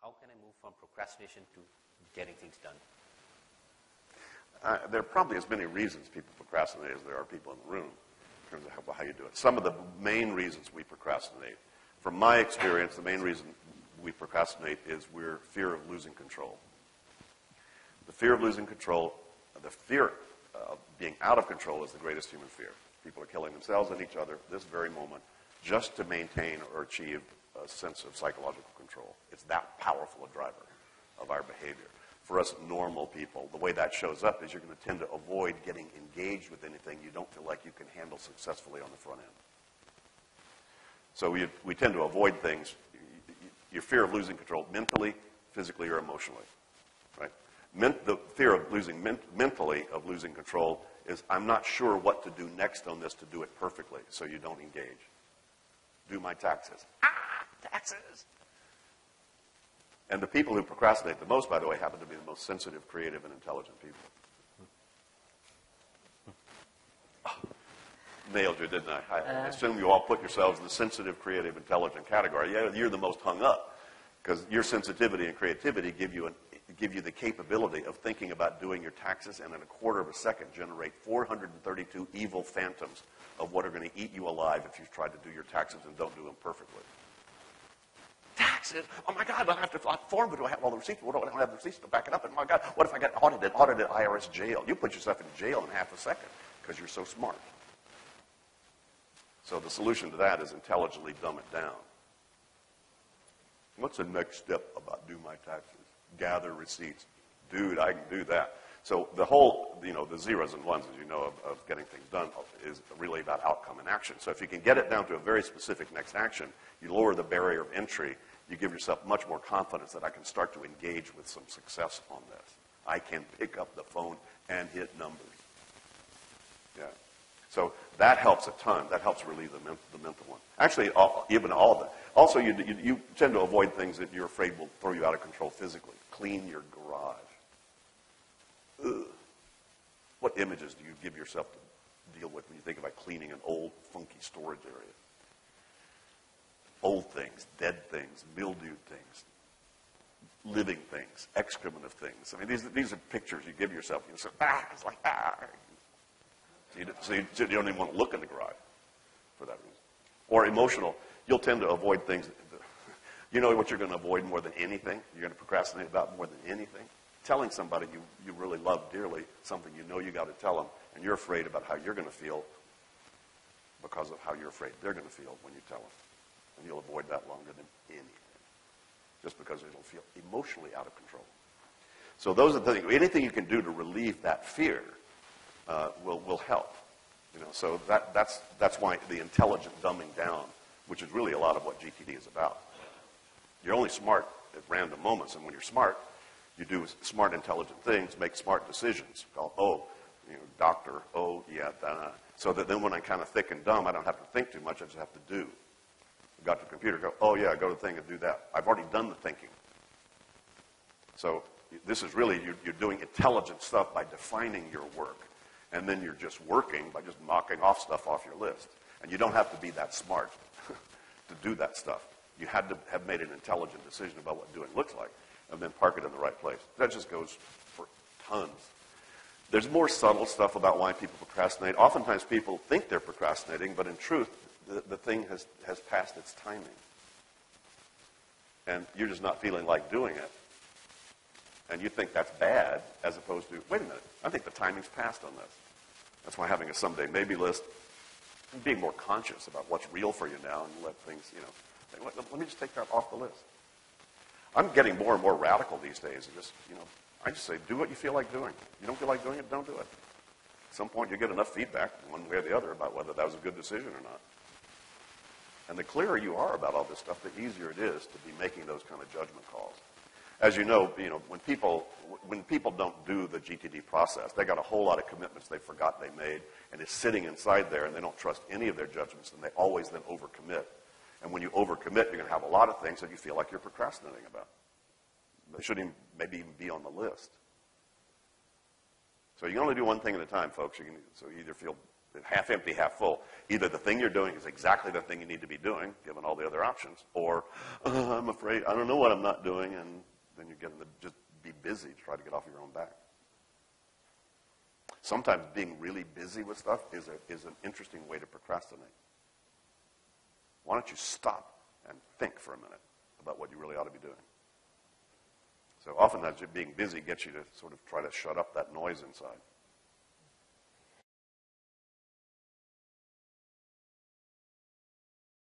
How can I move from procrastination to getting things done? There are probably as many reasons people procrastinate as there are people in the room in terms of how you do it. Some of the main reasons we procrastinate, from my experience, the main reason we procrastinate is we're fear of losing control. The fear of losing control, the fear of being out of control is the greatest human fear. People are killing themselves and each other this very moment just to maintain or achieve a sense of psychological control. It's that powerful a driver of our behavior. For us normal people, the way that shows up is you're going to tend to avoid getting engaged with anything you don't feel like you can handle successfully on the front end. So we tend to avoid things. Your fear of losing control mentally, physically, or emotionally, right? The fear of losing mentally of losing control is I'm not sure what to do next on this to do it perfectly, so you don't engage. Do my taxes. Taxes! And the people who procrastinate the most, by the way, happen to be the most sensitive, creative, and intelligent people. Nailed you, didn't I? I assume you all put yourselves in the sensitive, creative, intelligent category. Yeah, you're the most hung up because your sensitivity and creativity give you the capability of thinking about doing your taxes and in a quarter of a second generate 432 evil phantoms of what are going to eat you alive if you try to do your taxes and don't do them perfectly. Taxes? Oh my God, I have to fill out the form, but do I have all the receipts? What do I don't have the receipts to back it up? And oh my God, what if I get audited IRS jail? You put yourself in jail in half a second because you're so smart. So the solution to that is intelligently dumb it down. What's the next step about do my taxes? Gather receipts. Dude, I can do that. So the whole, the zeros and ones, as you know, of getting things done is really about outcome and action. So if you can get it down to a very specific next action, you lower the barrier of entry, you give yourself much more confidence that I can start to engage with some success on this. I can pick up the phone and hit numbers. Yeah. So that helps a ton. That helps relieve the mental one. Actually, even all of it. Also, you tend to avoid things that you're afraid will throw you out of control physically. Clean your garage. Ugh. What images do you give yourself to deal with when you think about cleaning an old, funky storage area? Old things, dead things, mildewed things, living things, excrement of things. I mean, these are pictures you give yourself. You say, it's like, So you don't even want to look in the garage for that reason. Or emotional. You'll tend to avoid things. You know what you're going to avoid more than anything? You're going to procrastinate about more than anything? Telling somebody you really love dearly something you know you got to tell them, and you're afraid about how you're going to feel because of how you're afraid they're going to feel when you tell them. And you'll avoid that longer than anything, just because it'll feel emotionally out of control. So those are the things. Anything you can do to relieve that fear will help. So that's why the intelligent dumbing down, which is really a lot of what GTD is about. You're only smart at random moments, and when you're smart, you do smart, intelligent things, make smart decisions. Doctor, so that then when I'm kind of thick and dumb, I don't have to think too much, I just have to do. Got to the computer, go to the thing and do that. I've already done the thinking. So this is really, you're doing intelligent stuff by defining your work. And then you're just working by just knocking off stuff off your list. And you don't have to be that smart to do that stuff. You had to have made an intelligent decision about what doing looks like and then park it in the right place. That just goes for tons. There's more subtle stuff about why people procrastinate. Oftentimes people think they're procrastinating, but in truth, the thing has passed its timing. And you're just not feeling like doing it. And you think that's bad, as opposed to, wait a minute, I think the timing's passed on this. That's why having a someday maybe list, and being more conscious about what's real for you now, and let things, let me just take that off the list. I'm getting more and more radical these days. And I just say, do what you feel like doing. You don't feel like doing it, don't do it. At some point, you get enough feedback, one way or the other, about whether that was a good decision or not. And the clearer you are about all this stuff, the easier it is to be making those kind of judgment calls. As you know, when people don't do the GTD process, they got a whole lot of commitments they forgot they made, and it's sitting inside there, and they don't trust any of their judgments, and they always then overcommit. And when you overcommit, you're going to have a lot of things that you feel like you're procrastinating about. They shouldn't maybe even be on the list. So you can only do one thing at a time, folks. So you either feel half empty, half full. Either the thing you're doing is exactly the thing you need to be doing, given all the other options, or I'm afraid, I don't know what I'm not doing, and then you get into just be busy to try to get off your own back. Sometimes being really busy with stuff is an interesting way to procrastinate. Why don't you stop and think for a minute about what you really ought to be doing? So oftentimes being busy gets you to sort of try to shut up that noise inside.